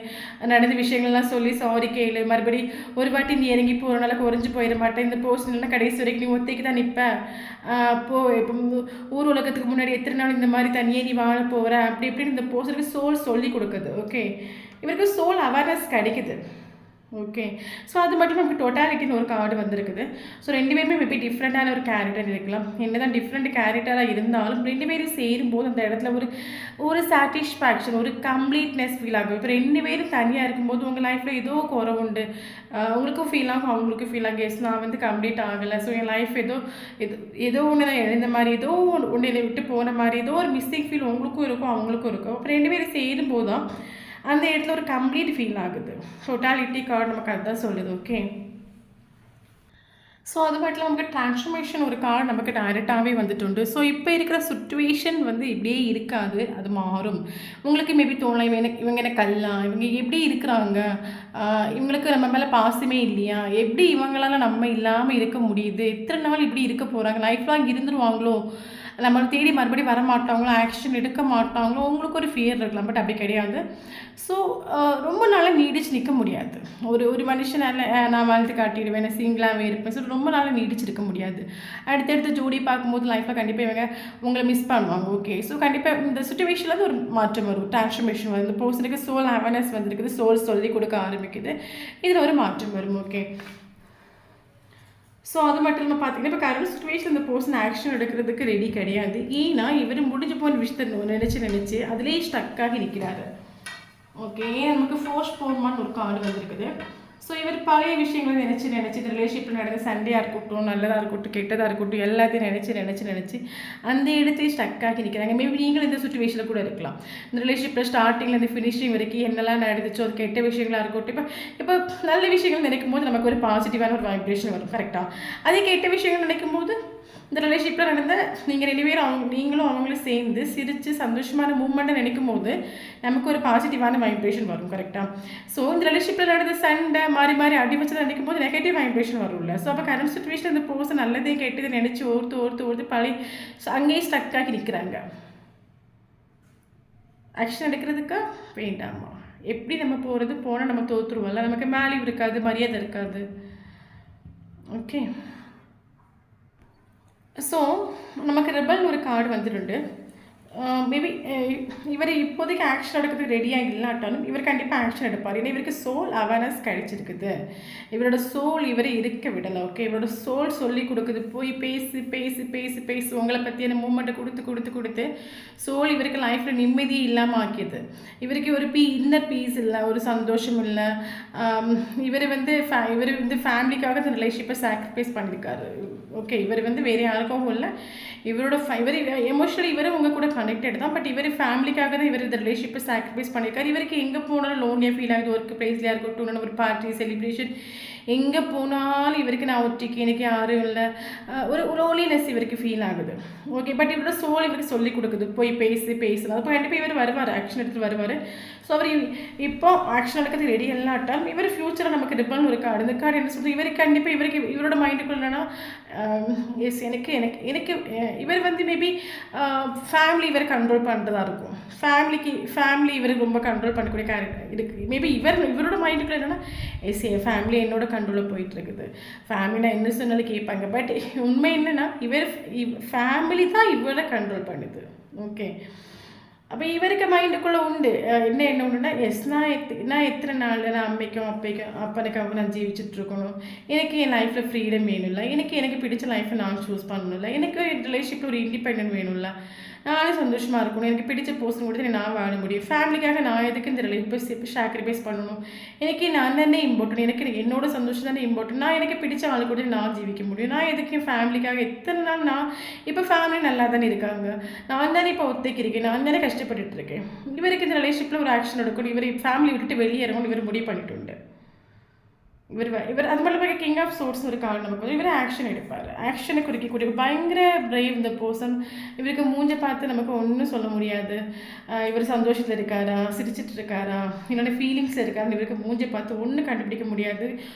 [SPEAKER 1] நடந்த விஷயங்கள்லாம் சொல்லி சாரி கேளு. மறுபடி ஒரு வாட்டி நீ இறங்கி போகிறனால குறைஞ்சி போயிட மாட்டேன். இந்த பர்சன் இல்லைன்னா கடைசி வரைக்கும் நீ ஒத்தைக்கு தான் நிற்ப. இப்போ ஊர் உலகத்துக்கு முன்னாடி எத்தனை நாள் இந்த மாதிரி தனியே நீ வாழ போகிற அப்படி இப்படின்னு இந்த பர்சனுக்கு சோல் சொல்லி கொடுக்குது. ஓகே, இவருக்கு சோல் அவேர்னஸ் கிடைக்குது. ஓகே, ஸோ அது மட்டும் நமக்கு டோட்டாலிட்டின்னு ஒரு கார்டு வந்திருக்குது. ஸோ ரெண்டு பேருமே மேபி டிஃப்ரெண்ட்டான ஒரு கேரக்டர் இருக்கலாம். என்ன தான் டிஃப்ரெண்ட் கேரக்டராக இருந்தாலும் ரெண்டு பேரும் சேரும்போது அந்த இடத்துல ஒரு சாட்டிஸ்ஃபேக்ஷன், ஒரு கம்ப்ளீட்னஸ் ஃபீல் ஆகும். இப்போ ரெண்டு பேரும் தனியாக இருக்கும்போது உங்கள் லைஃப்பில் ஏதோ குறை உண்டு, உங்களுக்கும் ஃபீல் ஆகும், அவங்களுக்கும் ஃபீல் ஆகும். எஸ், நான் வந்து கம்ப்ளீட் ஆகலை, ஸோ என் லைஃப் ஏதோ ஒன்று தான் எழுந்த மாதிரி, ஏதோ ஒன்று என்னை விட்டு போன மாதிரி, ஏதோ ஒரு மிஸ்டேக் ஃபீல் உங்களுக்கும் இருக்கும் அவங்களுக்கும் இருக்கும். அப்போ ரெண்டு பேரும் சேரும்போது தான் அந்த இடத்துல ஒரு கம்ப்ளீட் ஃபீல் ஆகுது. டோட்டாலிட்டி கார்டு நமக்கு அதுதான் சொல்லுது. ஓகே, ஸோ அது மட்டும் நமக்கு டிரான்ஸ்ஃபர்மேஷன் ஒரு கார்டு நமக்கு டைரெக்டாகவே வந்துட்டு. ஸோ இப்போ இருக்கிற சுச்சுவேஷன் வந்து இப்படியே இருக்காது, அது மாறும். உங்களுக்கு மேபி தோணலாம் இவங்க என்ன கல்லாம், இவங்க எப்படி இருக்கிறாங்க, இவங்களுக்கு நம்ம மேலே பாசமே இல்லையா, எப்படி இவங்களால நம்ம இல்லாமல் இருக்க முடியுது, எத்தனை நாள் இப்படி இருக்க போகிறாங்க, லைஃப் லாங் இருந்துருவாங்களோ, நம்மளை தேடி மறுபடியும் வர மாட்டாங்களோ, ஆக்ஷன் எடுக்க மாட்டாங்களோ, உங்களுக்கு ஒரு ஃபியர் இருக்கலாம். பட் அப்படி கிடையாது. ஸோ ரொம்ப நாளாக நீடிச்சு நிற்க முடியாது. ஒரு மனுஷனால் நான் வாழ்த்து காட்டிடுவேன், நான் சிங்கிளாகவே இருப்பேன், ஸோ ரொம்ப நாளாக நீடிச்சிருக்க முடியாது. அடுத்தடுத்து ஜோடி பார்க்கும்போது லைஃப்பில் கண்டிப்பாக இவங்க உங்களை மிஸ் பண்ணுவாங்க. ஓகே, ஸோ கண்டிப்பாக இந்த சுச்சுவேஷனில் வந்து ஒரு மாற்றம் வரும், டிரான்ஸ்ஃபர்மேஷன் வரும். இந்த பர்சனுக்கு சோல் அவேர்னஸ் வந்துருக்குது, சோல் சொல்லி கொடுக்க ஆரம்பிக்குது, இதில் ஒரு மாற்றம் வரும். ஓகே, ஸோ அது மட்டும் இல்லாமல் பார்த்தீங்கன்னா இப்போ கரண்ட் சுச்சுவேஷன் இந்த பர்சன் ஆக்ஷன் எடுக்கிறதுக்கு ரெடி கிடையாது. ஏன்னா இவர் முடிஞ்சு போன விஷயத்தை நினச்சி அதிலேயே ஸ்டக்காகி நிற்கிறாரு. ஓகே, நமக்கு ஃபோர்ஸ் போர்மான்னு ஒரு கார்டு வந்திருக்குது. ஸோ இவர் பழைய விஷயங்களை நினச்சி இந்த ரிலேஷன்ஷிப்பில் நடந்த சண்டையாக இருக்கட்டும், நல்லதாக இருக்கட்டும், கெட்டதாக இருக்கட்டும், எல்லாத்தையும் நினச்சி அந்த இடத்தையும் ஸ்டக்காகி நிற்கிறாங்க. மேபி நீங்கள் இந்த சுச்சுவேஷனில் கூட இருக்கலாம். இந்த ரிலேஷன்ஷிப்பில் ஸ்டார்டிங்கில் இந்த ஃபினிஷிங் வரைக்கும் என்னெல்லாம் நடந்துச்சோ அது கெட்ட விஷயங்களாக இருக்கட்டும். இப்போ நல்ல விஷயங்கள் நினைக்கும் போது நமக்கு ஒரு பாசிட்டிவான ஒரு வைப்ரேஷன் வரும். கரெக்டாக அதே கெட்ட விஷயங்கள் நினைக்கும் போது இந்த ரிலேஷன்ஷிப்பில் நடந்த நீங்கள் ரெண்டு பேரும் நீங்களும் அவங்களும் சேர்ந்து சிரித்து சந்தோஷமான மூமெண்ட்டை நினைக்கும் போது நமக்கு ஒரு பாசிட்டிவான வைப்ரேஷன் வரும். கரெக்டாக ஸோ இந்த ரிலேஷன்ஷிப்பில் நடந்த சண்டை மாறி அடி வச்சதை நினைக்கும் போது நெகட்டிவ் வைப்ரேஷன் வரும்ல. ஸோ அப்போ கரண்ட் சுச்சுவேஷன் இந்த பர்சன் நல்லதே கெட்டது நினச்சி ஓர்த்து பழைய அங்கேயே ஸ்டக்காகி நிற்கிறாங்க. ஆக்ஷன் எடுக்கிறதுக்கா வேண்டாமா, எப்படி நம்ம போனால் நம்ம தோற்றுருவோம்ல, நமக்கு வேல்யூ இருக்காது, மரியாதை இருக்காது. ஓகே, ஸோ நமக்கு ரெபல்னு ஒரு கார்டு வந்துட்டு மேபி இவர் இப்போதைக்கு ஆக்ஷன் எடுக்கிறதுக்கு ரெடியாக இல்லாட்டாலும் இவர் கண்டிப்பாக ஆக்ஷன் எடுப்பார். ஏன்னா இவருக்கு சோல் அவேர்னஸ் கிடைச்சிருக்குது. இவரோட சோல் இவரை இருக்க விடலை. ஓகே, இவரோட சோல் சொல்லி கொடுக்குது, போய் பேசு பேசு பேசு பேசு, உங்களை பற்றியான மூமெண்ட்டை கொடுத்து கொடுத்து கொடுத்து சோல் இவருக்கு லைஃப்பில் நிம்மதியே இல்லாமல் ஆக்கியது. இவருக்கு ஒரு இன்னர் பீஸ் இல்லை, ஒரு சந்தோஷம் இல்லை. இவர் வந்து ஃபேமிலிக்காக இந்த ரிலேஷன்ஷிப்பை சாக்ரிஃபைஸ் பண்ணியிருக்காரு. ஓகே, இவர் வந்து வேறு யாருக்காகவும் இல்லை, இவரோட இவர் எமோஷனலி இவரும் உங்கள் கூட கனெக்டட் தான். பட் இவர் ஃபேமிலிக்காக தான் இவர் இந்த ரிலேஷன்ஷிப்பை சாக்ரிஃபைஸ் பண்ணியிருக்காரு. இவருக்கு எங்கே போனாலும் லோன்லியாக ஃபீல் ஆகுது. ஒர்க் பிளேஸ்லையாக இருக்கட்டும், ஒரு பார்ட்டி செலிப்ரேஷன், எங்கே போனாலும் இவருக்கு நான் ஒட்டிக்கு, எனக்கு யாரும் இல்லை, ஒரு லோன்லினஸ் இவருக்கு ஃபீல் ஆகுது. ஓகே, பட் இவரோட சோல் இவருக்கு சொல்லி கொடுக்குது, போய் பேசலாம். அப்போ கண்டிப்பாக இவர் வருவார், ஆக்ஷன் எடுத்துகிட்டு வருவார். ஸோ அவர் இப்போ ஆக்ஷன் எடுக்கிறது ரெடி இல்லாட்டால் இவர் ஃப்யூச்சரில் நமக்கு ரிப்பல்னு ஒரு கார்டு, இந்த கார்டு என்ன சொல்லுது, இவருக்கு கண்டிப்பாக இவரோட மைண்டுக்குள்ள என்னன்னா எஸ் எனக்கு எனக்கு எனக்கு இவர் வந்து மேபி ஃபேமிலி இவர் கண்ட்ரோல் பண்ணுறதா இருக்கும். ஃபேமிலி இவர் ரொம்ப கண்ட்ரோல் பண்ணக்கூடிய கேரக்டர் இருக்குது. மேபி இவரோட மைண்டுக்குள்ள என்னென்னா எஸ் ஃபேமிலி என்னோட கண்ட்ரோலில் போயிட்டுருக்குது, ஃபேமிலி நான் என்ன சொன்னாலும் கேட்பாங்க. பட் உண்மை என்னென்னா ஃபேமிலி தான் இவரை கண்ட்ரோல் பண்ணுது. ஓகே, அப்போ இவருக்கு மைண்டுக்குள்ளே உண்டு என்ன உண்டுன்னா எஸ் நான் எத்தனை நாள் நான் அம்மைக்கும் அப்பனுக்காக நான் ஜீவிச்சுட்ருக்கணும், எனக்கு என் லைஃப்பில் ஃப்ரீடம் வேணும்ல, எனக்கு பிடிச்ச லைஃப்பை நான் சூஸ் பண்ணணும்ல, எனக்கு ரிலேஷன்ஷிப்பில் ஒரு இண்டிபெண்டன்ட் வேணும்ல, நானே சந்தோஷமாக இருக்கணும், எனக்கு பிடிச்ச போர்ஷன் கொடுத்து நான் வாழ முடியும், ஃபேமிலிக்காக நான் எதுக்கு இந்த ரிலேஷன்ஷிப் சாக்ரிஃபைஸ் பண்ணணும், எனக்கு நான் தானே இம்பார்ட்டன்ட், எனக்கு என்னோட சந்தோஷம் தானே இம்பார்ட்டன்ட், நான் எனக்கு பிடிச்ச ஆள் கூட நான் ஜீவிக்க முடியும், நான் எதுக்கு என் ஃபேமிலிக்காக எத்தனை நாள் நான் இப்போ ஃபேமிலி நல்லா தானே இருக்காங்க, நான் தானே இப்போ ஒத்தைக்கிருக்கேன், நான் தானே கஷ்டப்பட்டுட்டு இருக்கேன். இவருக்கு இந்த ரிலேஷன்ஷிப்பில் ஒரு ஆக்ஷன் எடுக்கணும், இவர் ஃபேமிலி விட்டுட்டு வெளியே இறங்கணும் இவர் முடிவு பண்ணிட்டு உண்டு. இவர் அது மட்டும் கிங் ஆஃப் சோர்ஸ் ஒரு கார்டு நமக்கு வந்து இவர் ஆக்ஷன் எடுப்பார். ஆக்ஷனை குறிக்கக்கூடிய பயங்கர பிரேவ் இந்த பர்சன். இவருக்கு மூஞ்சை பார்த்து நமக்கு ஒன்றும் சொல்ல முடியாது, இவர் சந்தோஷத்தில் இருக்காரா, சிரிச்சிட்டு இருக்காரா, என்னோட ஃபீலிங்ஸ் இருக்காருன்னு இவருக்கு மூஞ்சை பார்த்து ஒன்றும் கண்டுபிடிக்க முடியாது.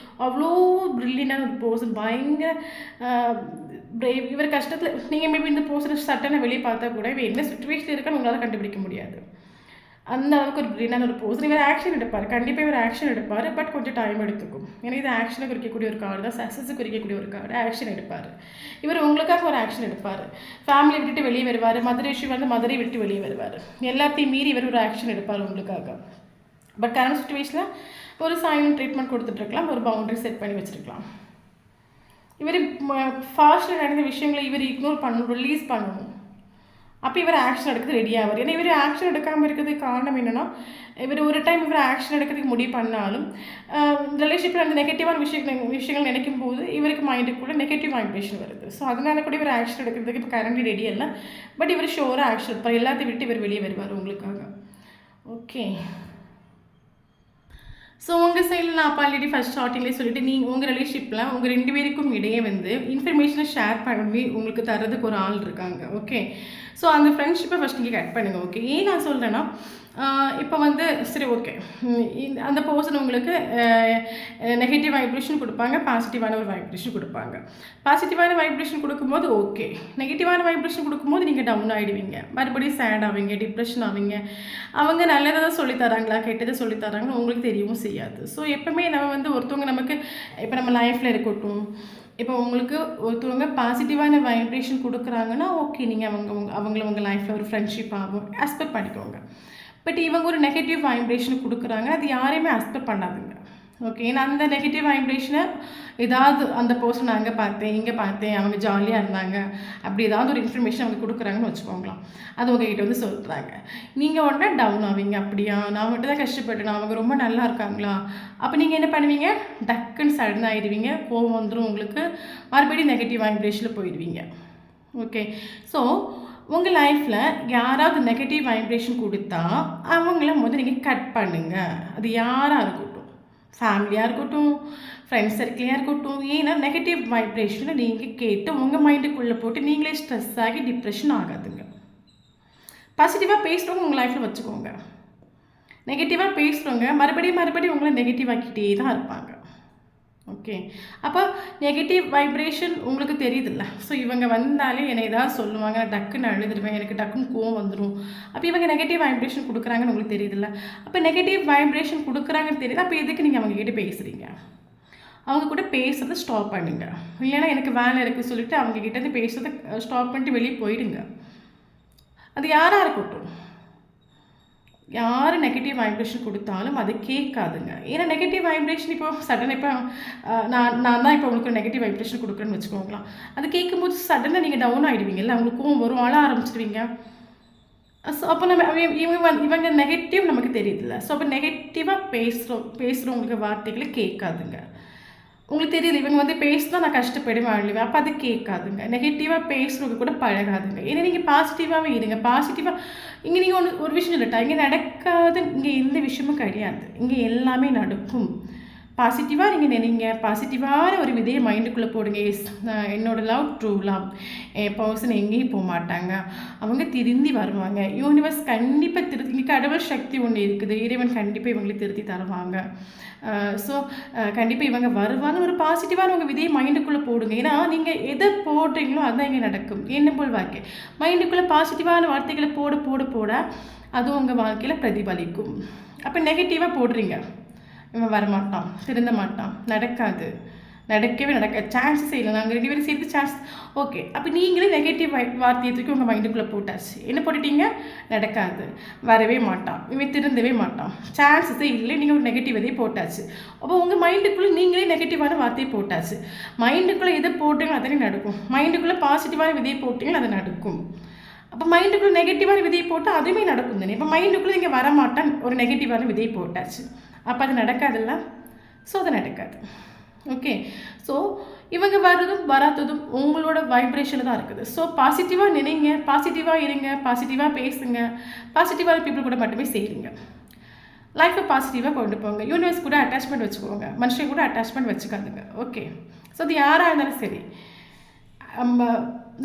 [SPEAKER 1] அவ்வளோ ப்ரில்லியண்டான ஒரு பர்சன், பயங்கர பிரேவ். இவர் கஷ்டத்தில் நீங்கள் மேபி இந்த பர்சனை சட்டனை வெளியே பார்த்தா கூட இவர் என்ன சுச்சுவேஷன் இருக்கான்னு உங்களால் கண்டுபிடிக்க முடியாது. அந்த அளவுக்கு ஒரு ப்ரில்லியண்டான ஒரு பர்சன். இவர் ஆக்ஷன் எடுப்பார், கண்டிப்பாக இவர் ஆக்ஷன் எடுப்பார். பட் கொஞ்சம் டைம் எடுத்துக்கும். ஏன்னா இது ஆக்ஷனை குறிக்கக்கூடிய ஒரு கார்டு தான், சக்ஸஸை குறிக்கக்கூடிய ஒரு கார்டு. ஆக்ஷன் எடுப்பார். இவர் உங்களுக்காக ஒரு ஆக்ஷன் எடுப்பார். ஃபேமிலி விட்டுட்டு வெளியே வருவார், மதுரை இஷ்யூ வந்து மதுரை விட்டு வெளியே வருவார். எல்லாத்தையும் மீறி இவர் ஒரு ஆக்ஷன் எடுப்பார் உங்களுக்காக. பட் கரண்ட் சுச்சுவேஷனில் ஒரு சைலண்ட் ட்ரீட்மெண்ட் கொடுத்துட்ருக்கலாம், ஒரு பவுண்டரி செட் பண்ணி வச்சுருக்கலாம். இவர் ஃபாஸ்ட்டில் நடந்த விஷயங்களை இவர் இக்னோர் பண்ணணும், ரிலீஸ் பண்ணணும். அப்போ இவர் ஆக்ஷன் எடுக்கிறது ரெடி ஆவார். ஏன்னா இவர் ஆக்ஷன் எடுக்காமல் இருக்கிறதுக்கு காரணம் என்னென்னா, இவர் ஒரு டைம் இவர் ஆக்ஷன் எடுக்கிறதுக்கு முடிவு பண்ணாலும் ரிலேஷன்ஷிப்பில் அந்த நெகட்டிவான விஷயங்கள் நினைக்கும் போது இவருக்கு மைண்டுக்குள்ளே நெகட்டிவ் வைப்ரேஷன் வருது. ஸோ அதனால கூட இவர் ஆக்ஷன் எடுக்கிறதுக்கு இப்போ கரண்ட்லி ரெடி இல்லை. பட் இவர் ஷோராக ஆக்ஷன் எடுப்பார், எல்லாத்தையும் விட்டு இவர் வெளியே வருவார் உங்களுக்காக. ஓகே, ஸோ உங்கள் சைடில் நான் அப்போ ஆல்ரெடி ஃபஸ்ட் ஸ்டார்டிங்லேயே சொல்லிவிட்டு நீங்கள் உங்கள் ரிலேஷன்ஷிப்பில் உங்கள் 2 பேருக்கும் இடையே வந்து இன்ஃபர்மேஷனை ஷேர் பண்ணி உங்களுக்கு தரதுக்கு ஒரு ஆள் இருக்காங்க. ஓகே, ஸோ அந்த ஃப்ரெண்ட்ஷிப்பை ஃபஸ்ட் நீங்கள் கட் பண்ணுங்கள். ஓகே, ஏன் நான் சொல்கிறேன்னா இப்போ வந்து சரி ஓகே அந்த பர்சன் உங்களுக்கு நெகட்டிவ் வைப்ரேஷன் கொடுப்பாங்க, பாசிட்டிவான ஒரு வைப்ரேஷன் கொடுப்பாங்க. பாசிட்டிவான வைப்ரேஷன் கொடுக்கும்போது ஓகே, நெகட்டிவான வைப்ரேஷன் கொடுக்கும்போது நீங்கள் டவுன் ஆகிடுவீங்க, மறுபடியும் சேட் ஆவீங்க, டிப்ரெஷன் ஆவீங்க. அவங்க நல்லதை தான் சொல்லித்தராங்களா கெட்டதை சொல்லித்தராங்களா உங்களுக்கு தெரியவும் செய்யாது. ஸோ எப்பவுமே நம்ம வந்து ஒருத்தவங்க நமக்கு இப்போ நம்ம லைஃப்பில் இருக்கட்டும், இப்போ உங்களுக்கு ஒருத்தவங்க பாசிட்டிவான வைப்ரேஷன் கொடுக்குறாங்கன்னா ஓகே, நீங்கள் அவங்கள உங்கள் லைஃப்பில் ஒரு ஃப்ரெண்ட்ஷிப்பாகவும் அக்செப்ட் பண்ணிக்கோங்க. பட் இவங்க ஒரு நெகட்டிவ் வைப்ரேஷன் கொடுக்குறாங்க, அது யாரையுமே அக்செப்ட் பண்ணாதுங்க. ஓகே, ஏன்னா அந்த நெகட்டிவ் வைப்ரேஷனை ஏதாவது அந்த பர்சன் அங்கே பார்த்தேன் இங்கே பார்த்தேன் அவங்க ஜாலியாக இருந்தாங்க அப்படி ஏதாவது ஒரு இன்ஃபர்மேஷன் அவங்க கொடுக்குறாங்கன்னு வச்சுக்கோங்களேன், அது உங்ககிட்ட வந்து சொல்கிறாங்க. நீங்கள் உடனே டவுன் ஆவீங்க, அப்படியா நான் மட்டும் தான் கஷ்டப்பட்டேன், அவங்க ரொம்ப நல்லா இருக்காங்களா, அப்போ நீங்கள் என்ன பண்ணுவீங்க, டக்குன்னு சடன் ஆகிடுவீங்க, கோவம் வந்துடும் உங்களுக்கு, மறுபடியும் நெகட்டிவ் வைப்ரேஷனில் போயிடுவீங்க. ஓகே, ஸோ உங்கள் லைஃப்பில் யாராவது நெகட்டிவ் வைப்ரேஷன் கொடுத்தா அவங்கள முதல்ல நீங்கள் கட் பண்ணுங்கள். அது யாராக இருக்கட்டும், ஃபேமிலியாக இருக்கட்டும், ஃப்ரெண்ட்ஸ் சர்க்கிளாக இருக்கட்டும். ஏன்னா நெகட்டிவ் வைப்ரேஷனை நீங்கள் கேட்டு உங்கள் மைண்டுக்குள்ளே போட்டு நீங்களே ஸ்ட்ரெஸ் ஆகி டிப்ரெஷன் ஆகாதுங்க. பாசிட்டிவாக பேசுகிறவங்க உங்கள் லைஃப்பில் வச்சுக்கோங்க. நெகட்டிவாக பேசுகிறவங்க மறுபடியும் உங்களை நெகட்டிவ் ஆக்கிட்டே தான் இருப்பாங்க. ஓகே, அப்போ நெகட்டிவ் வைப்ரேஷன் உங்களுக்கு தெரியுதுல்ல. ஸோ இவங்க வந்தாலே என்னை ஏதாவது சொல்லுவாங்க, நான் டக்குன்னு அழுதுடுவேன், எனக்கு டக்குன்னு கோவம் வந்துடும். அப்போ இவங்க நெகட்டிவ் வைப்ரேஷன் கொடுக்குறாங்கன்னு உங்களுக்கு தெரியுதுல்ல. அப்போ நெகட்டிவ் வைப்ரேஷன் கொடுக்குறாங்கன்னு தெரியுது, அப்போ எதுக்கு நீங்கள் அவங்ககிட்ட பேசுகிறீங்க? அவங்க கூட பேசுகிறத ஸ்டாப் பண்ணுங்க. இல்லைன்னா எனக்கு வேலை இருக்குன்னு சொல்லிட்டு அவங்ககிட்ட பேசுகிறத ஸ்டாப் பண்ணிட்டு வெளியே போயிடுங்க. அது யாராக இருக்கட்டும், யார் நெகட்டிவ் வைப்ரேஷன் கொடுத்தாலும் அது கேட்காதுங்க. ஏன்னா நெகட்டிவ் வைப்ரேஷன் இப்போ சடனாக இப்போ நான் தான் இப்போ உங்களுக்கு நெகட்டிவ் வைப்ரேஷன் கொடுக்குறேன்னு வச்சுக்கோங்களேன். அது கேட்கும்போது சடனாக நீங்கள் டவுன் ஆகிடுவீங்கல்ல, உங்களுக்கு ஒரு அழ ஆரம்பிச்சிடுவீங்க. ஸோ அப்போ நம்ம இவங்க நெகட்டிவ் நமக்கு தெரியுதுல்ல. ஸோ அப்போ நெகட்டிவாக பேசுகிறவங்களுக்கு வார்த்தைகளை கேட்காதுங்க. உங்களுக்கு தெரியுது இவங்க பேசினா நான் கஷ்டப்படுவேன் அழுவேன், அப்போ அது கேட்காதுங்க. நெகட்டிவாக பேசுகிறவங்க கூட பழகாதுங்க. ஏன்னா நீங்கள் பாசிட்டிவாகவே இருங்க. பாசிட்டிவாக இங்கே நீங்கள் ஒரு விஷயம் சொல்லட்டா, இங்கே நடக்காது, இங்கே எந்த விஷயமும் கிடையாது, இங்கே எல்லாமே நடக்கும். பாசிட்டிவாக நீங்கள் நினைங்க, பாசிட்டிவான ஒரு விதையை மைண்டுக்குள்ளே போடுங்க. என்னோடய லவ் ட்ரூ லவ், என் பர்சன் எங்கேயும் போக மாட்டாங்க, அவங்க திருந்தி வருவாங்க, யூனிவர்ஸ் கண்டிப்பாக இங்கே கடவுள் சக்தி ஒன்று இருக்குது, இறைவன் கண்டிப்பாக இவங்களை திருத்தி தருவாங்க. ஸோ கண்டிப்பாக இவங்க வருவாங்கன்னு ஒரு பாசிட்டிவான உங்கள் விதையை மைண்டுக்குள்ளே போடுங்க. ஏன்னா நீங்கள் எதை போடுறீங்களோ அதுதான் இங்கே நடக்கும். என்ன போல் வாழ்க்கை மைண்டுக்குள்ளே பாசிட்டிவான வார்த்தைகளை போட போட போட அதுவும் உங்கள் வாழ்க்கையில் பிரதிபலிக்கும். அப்போ நெகட்டிவாக போடுறீங்க, இவன் வரமாட்டான், திருந்த மாட்டான், நடக்கவே சான்ஸஸே இல்லை, நாங்கள் 2 பேரும் சேர்த்து சான்ஸ். ஓகே, அப்போ நீங்களே நெகட்டிவ் வார்த்தையை தூக்கி உங்கள் மைண்டுக்குள்ளே போட்டாச்சு. என்ன போட்டுட்டீங்க? நடக்காது, வரவே மாட்டான், இவன் திருந்தவே மாட்டான், சான்ஸஸே இல்லை, நீங்கள் ஒரு நெகட்டிவ் இதையே போட்டாச்சு. அப்போ உங்கள் மைண்டுக்குள்ளே நீங்களே நெகட்டிவான வார்த்தையை போட்டாச்சு. மைண்டுக்குள்ளே எதை போட்டீங்களோ அதே நடக்கும், மைண்டுக்குள்ளே பாசிட்டிவான விதையை போட்டிங்களோ அது நடக்கும். அப்போ மைண்டுக்குள்ளே நெகட்டிவான விதையை போட்டால் அதுவுமே நடக்கும் தானே. இப்போ மைண்டுக்குள்ளே இங்கே வரமாட்டான் ஒரு நெகட்டிவான விதையை போட்டாச்சு, அப்போ அது நடக்காதுல்ல. ஸோ அது நடக்காது. ஓகே, ஸோ இவங்க வர்றதும் வராததும் உங்களோட வைப்ரேஷனில் தான் இருக்குது. ஸோ பாசிட்டிவாக நினைங்க, பாசிட்டிவாக இருங்க, பாசிட்டிவாக பேசுங்க, பாசிட்டிவான பீப்புள் கூட மட்டுமே செய்யுங்க. லைஃப்பை பாசிட்டிவாக கொண்டு போங்க. யூனிவர்ஸ் கூட அட்டாச்மெண்ட் வச்சுக்கோங்க, மனுஷன் கூட அட்டாச்மெண்ட் வச்சுக்காதுங்க. ஓகே, ஸோ அது யாராக இருந்தாலும் சரி, நம்ம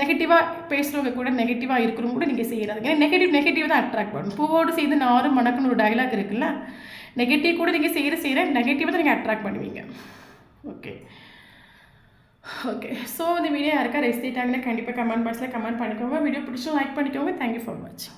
[SPEAKER 1] நெகட்டிவாக பேசுகிறவங்க கூட நெகட்டிவாக இருக்கிறவங்க கூட நீங்கள் செய்யறாங்க. ஏன்னா நெகட்டிவ் தான் அட்ராக்ட் பண்ணணும். பூவோடு செய்து நாரும் மணக்குன்னு ஒரு டைலாக் இருக்குல்ல, நெகட்டிவ் கூட நீங்கள் செய்கிற நெகட்டிவாக தான் நீங்கள் அட்ராக்ட் பண்ணுவீங்க. ஓகே, ஸோ இந்த வீடியோ யாருக்கா ரெசிட் ஆகினா கண்டிப்பாக கமெண்ட் பாக்ஸில் கமெண்ட் பண்ணிக்கோங்க. வீடியோ பிடிச்சும் லைக் பண்ணிக்கோங்க. தேங்க்யூ ஃபார் வாட்சிங்.